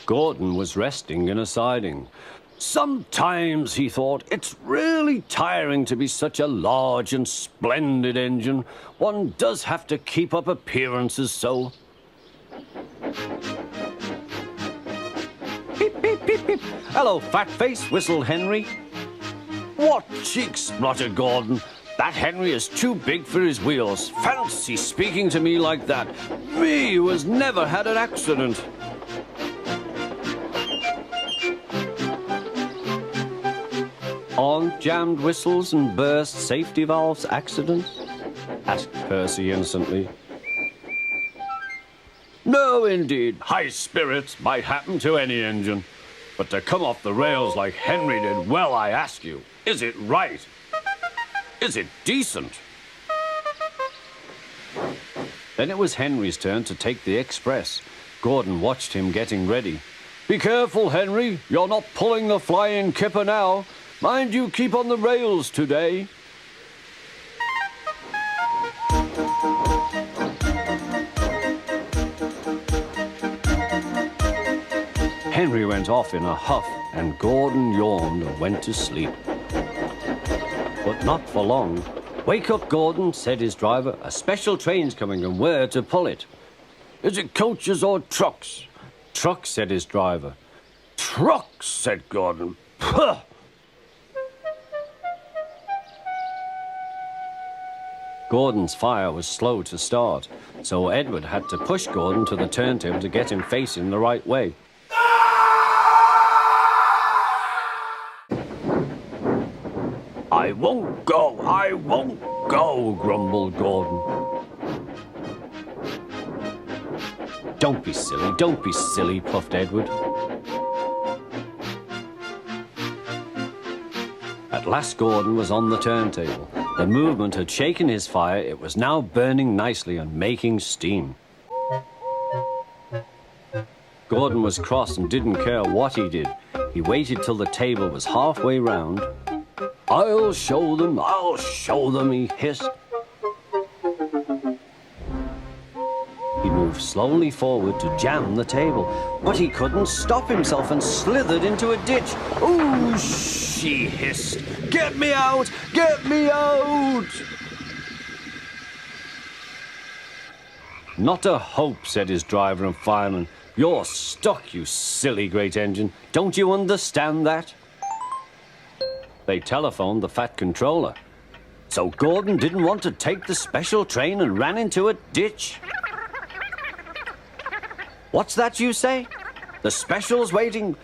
Gordon was resting in a siding. Sometimes, he thought, it's really tiring to be such a large and splendid engine. One does have to keep up appearances so. Beep, beep, beep, beep. Hello, fat face, whistled Henry. What cheeks, spluttered Gordon. That Henry is too big for his wheels. Fancy speaking to me like that. Me, who has never had an accident. Aren't jammed whistles and burst safety valves accidents? Asked Percy innocently. No, indeed. High spirits might happen to any engine. But to come off the rails like Henry did, well, I ask you, is it right? Is it decent? Then it was Henry's turn to take the express. Gordon watched him getting ready. Be careful, Henry. You're not pulling the flying kipper now. Mind you keep on the rails today. Henry went off in a huff, and Gordon yawned and went to sleep. But not for long. Wake up, Gordon, said his driver. A special train's coming, and we're to pull it. Is it coaches or trucks? Trucks, said his driver. Trucks, said Gordon. Puh! Gordon's fire was slow to start, so Edward had to push Gordon to the turntable to get him facing the right way. I won't go, grumbled Gordon. Don't be silly, puffed Edward. At last Gordon was on the turntable. The movement had shaken his fire. It was now burning nicely and making steam. Gordon was cross and didn't care what he did. He waited till the table was halfway round. I'll show them, he hissed. He moved slowly forward to jam the table, but he couldn't stop himself and slithered into a ditch. Ooh, she hissed. Get me out! Get me out! Not a hope, said his driver and fireman. You're stuck, you silly great engine. Don't you understand that? They telephoned the Fat Controller. So Gordon didn't want to take the special train and ran into a ditch. What's that you say? The special's waiting?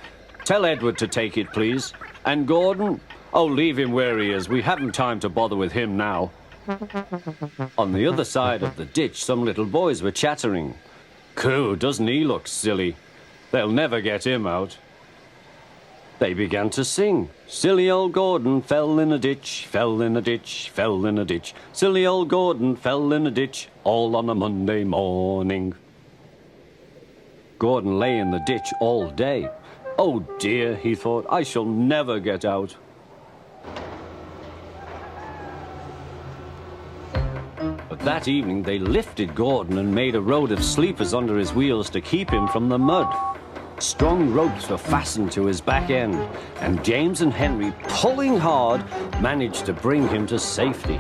Tell Edward to take it, please. And Gordon? Oh, leave him where he is. We haven't time to bother with him now. On the other side of the ditch, some little boys were chattering. Coo, doesn't he look silly? They'll never get him out. They began to sing. Silly old Gordon fell in a ditch, fell in a ditch, fell in a ditch. Silly old Gordon fell in a ditch, all on a Monday morning. Gordon lay in the ditch all day. Oh dear, he thought, I shall never get out. But that evening they lifted Gordon and made a road of sleepers under his wheels to keep him from the mud. Strong ropes were fastened to his back end, and James and Henry, pulling hard, managed to bring him to safety.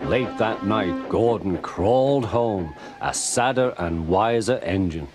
Late that night, Gordon crawled home, a sadder and wiser engine.